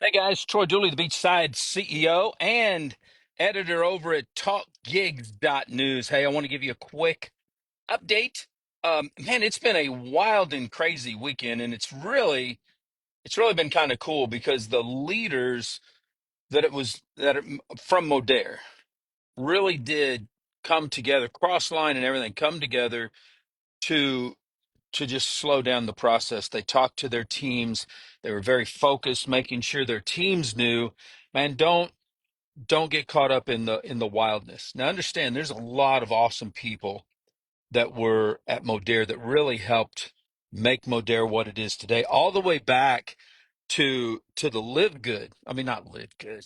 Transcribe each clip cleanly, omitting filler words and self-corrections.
Hey guys, Troy Dooley, the Beachside CEO and editor over at TalkGigs.news. Hey, I want to give you a quick update. Man, it's been a wild and crazy weekend, and it's really been kind of cool because the leaders from Modere really did come together, cross line and everything, come together to just slow down the process. They talked to their teams. They were very focused, making sure their teams knew, man, don't get caught up in the wildness. Now understand there's a lot of awesome people that were at Modere that really helped make Modere what it is today, all the way back to the Live Good. I mean, not Live Good.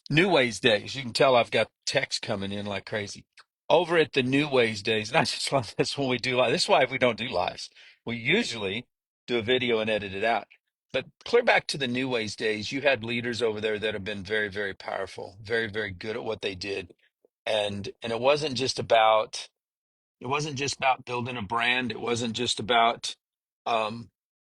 New Ways days. You can tell I've got texts coming in like crazy. Over at the New Ways days, and I just love this when we do live. This is why we don't do lives. We usually do a video and edit it out. But clear back to the New Ways days, you had leaders over there that have been very, very powerful, very, very good at what they did. And it wasn't just about building a brand. It wasn't just about um,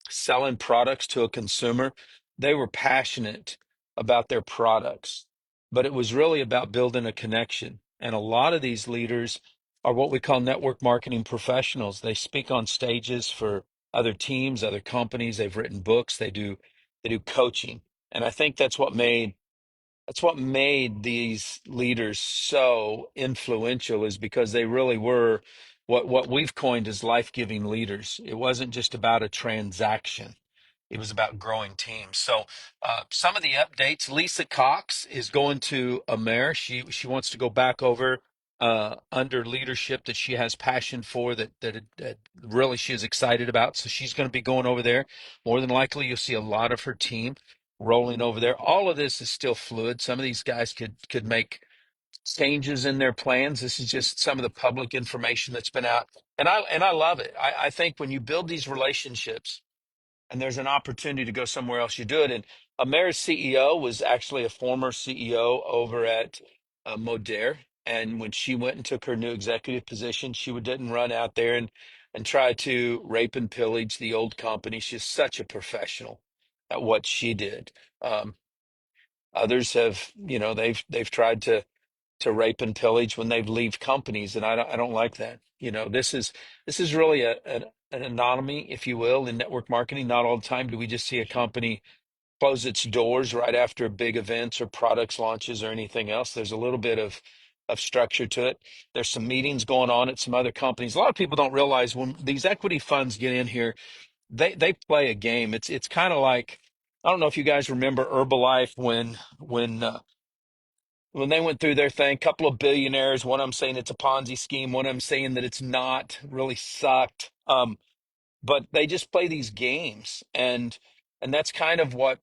selling products to a consumer. They were passionate about their products, but it was really about building a connection. And a lot of these leaders are what we call network marketing professionals. They speak on stages for other teams, other companies. They've written books. They do coaching. And I think that's what made these leaders so influential is because they really were what we've coined as life-giving leaders. It wasn't just about a transaction. It was about growing teams. So some of the updates, Lisa Cox is going to Amer. She wants to go back over under leadership that she has passion for, that really she is excited about. So she's going to be going over there. More than likely, you'll see a lot of her team rolling over there. All of this is still fluid. Some of these guys could make changes in their plans. This is just some of the public information that's been out, and I love it. I think when you build these relationships and there's an opportunity to go somewhere else, you do it. And Ameri's CEO was actually a former CEO over at Modere. And when she went and took her new executive position, she didn't run out there and try to rape and pillage the old company. She's such a professional at what she did. Um, Others have, they've tried to rape and pillage when they leave companies, and I don't like that. This is really an anomaly, if you will, in network marketing. Not all the time do we just see a company close its doors right after big events or products launches or anything else. There's a little bit of structure to it. There's some meetings going on at some other companies. A lot of people don't realize when these equity funds get in here, they play a game. It's kind of like, I don't know if you guys remember Herbalife when they went through their thing, couple of billionaires, one of them saying it's a Ponzi scheme, one of them saying that it's not, really sucked. But they just play these games, and that's kind of what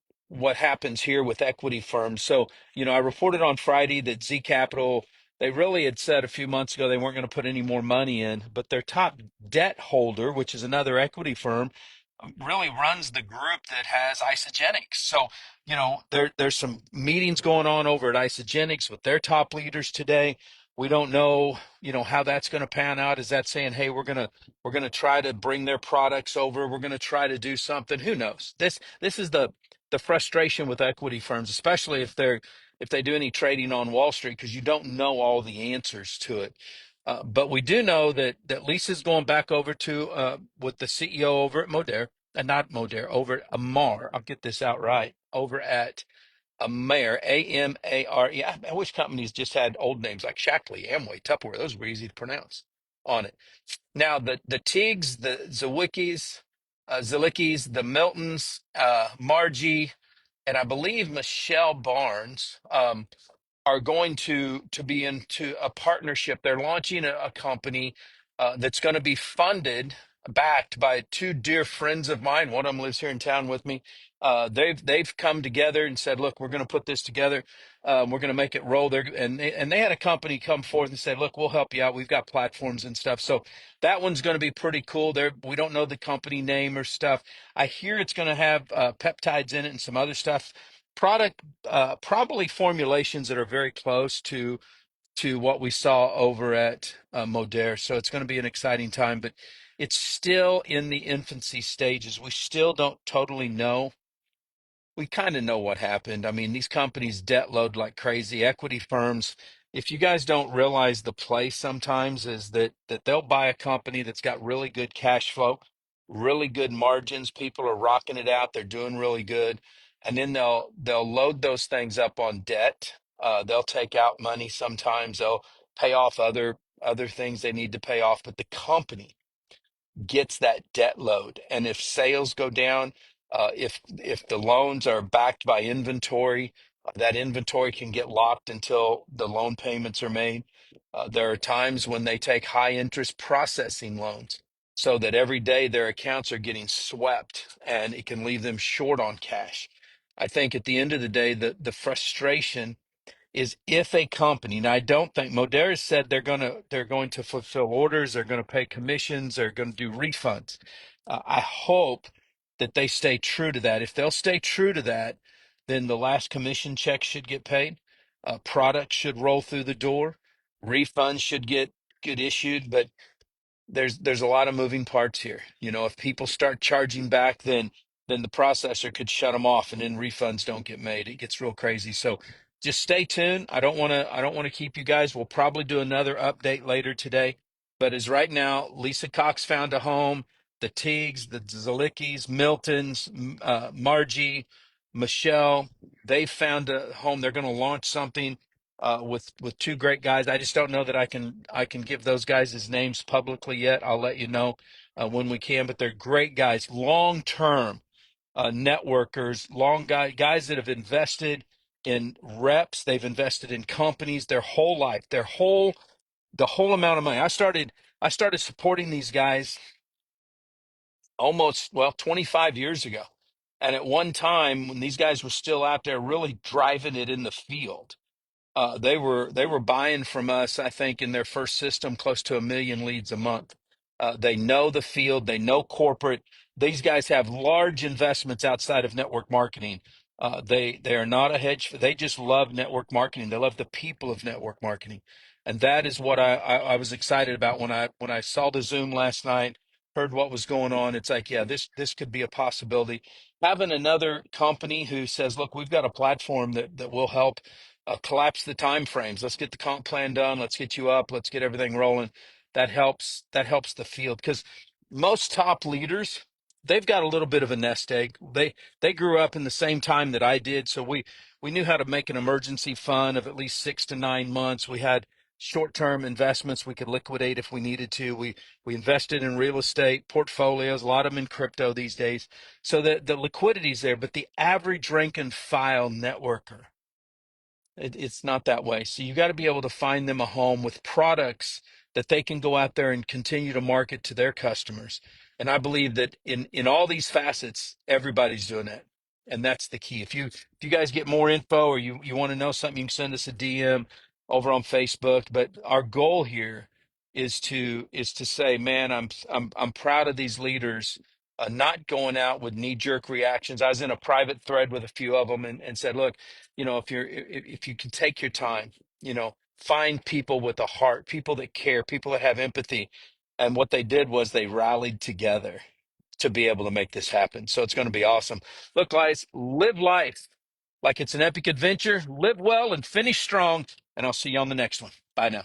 happens here with equity firms. So, I reported on Friday that Z Capital, they really had said a few months ago they weren't going to put any more money in, but their top debt holder, which is another equity firm, really runs the group that has Isagenix. So, there's some meetings going on over at Isagenix with their top leaders today. We don't know, how that's going to pan out. Is that saying, hey, we're going to try to bring their products over. We're going to try to do something. Who knows? This is the frustration with equity firms, especially if they do any trading on Wall Street, because you don't know all the answers to it. But we do know that Lisa's going back over to with the CEO over at Modere, and not Modere, over at Amar. I'll get this out right. Over at Amare, Amare. I wish companies just had old names like Shackley, Amway, Tupperware. Those were easy to pronounce on it. Now the Tigs, the Zalicki's, the Meltons, Margie, and I believe Michelle Barnes. Are going to be into a partnership. They're launching a company that's going to be funded, backed by two dear friends of mine. One of them lives here in town with me. They've come together and said, "Look, we're going to put this together. We're going to make it roll." And they had a company come forth and said, "Look, we'll help you out. We've got platforms and stuff." So that one's going to be pretty cool. We don't know the company name or stuff. I hear it's going to have peptides in it and some other stuff, product probably formulations that are very close to what we saw over at Modere. So it's going to be an exciting time, but it's still in the infancy stages. We still don't totally know we kind of know what happened. I mean, these companies debt load like crazy. Equity firms, if you guys don't realize the play sometimes is that they'll buy a company that's got really good cash flow, really good margins. People are rocking it out. They're doing really good. And then they'll load those things up on debt. They'll take out money sometimes. They'll pay off other things they need to pay off, but the company gets that debt load. And if sales go down, if the loans are backed by inventory, that inventory can get locked until the loan payments are made. There are times when they take high interest processing loans so that every day their accounts are getting swept and it can leave them short on cash. I think at the end of the day, the frustration is if a company, and I don't think Modere said they're going to fulfill orders, they're going to pay commissions, they're going to do refunds. I hope that they stay true to that. If they'll stay true to that, then the last commission check should get paid. Products should roll through the door. Refunds should get issued. But there's a lot of moving parts here. You know, if people start charging back, then the processor could shut them off, and then refunds don't get made. It gets real crazy. So just stay tuned. I don't want to keep you guys. We'll probably do another update later today. But as right now, Lisa Cox found a home. The Teagues, the Zalickis, Miltons, Margie, Michelle, they found a home. They're going to launch something with two great guys. I just don't know that I can give those guys' names publicly yet. I'll let you know when we can. But they're great guys, long term networkers, guys that have invested in reps. They've invested in companies their whole life, the whole amount of money. I started supporting these guys almost 25 years ago. And at one time when these guys were still out there really driving it in the field, they were buying from us, I think, in their first system, close to 1 million leads a month. They know the field, they know corporate. These guys have large investments outside of network marketing. They are not a hedge. They just love network marketing. They love the people of network marketing, and that is what I was excited about when I saw the Zoom last night. Heard what was going on. It's like, yeah, this could be a possibility. Having another company who says, look, we've got a platform that will help collapse the time frames. Let's get the comp plan done. Let's get you up. Let's get everything rolling. That helps. That helps the field because most top leaders, they've got a little bit of a nest egg. They grew up in the same time that I did, so we knew how to make an emergency fund of at least 6 to 9 months. We had short-term investments we could liquidate if we needed to. We invested in real estate portfolios, a lot of them in crypto these days. So the liquidity's there, but the average rank and file networker, it's not that way. So you got to be able to find them a home with products that they can go out there and continue to market to their customers. And I believe that in all these facets, everybody's doing that. And that's the key. If you guys get more info or you want to know something, you can send us a DM over on Facebook. But our goal here is to say, man, I'm proud of these leaders. Not going out with knee-jerk reactions. I was in a private thread with a few of them and said, look, if you can take your time, find people with a heart, people that care, people that have empathy. And what they did was they rallied together to be able to make this happen. So it's going to be awesome. Look, guys, live life like it's an epic adventure. Live well and finish strong. And I'll see you on the next one. Bye now.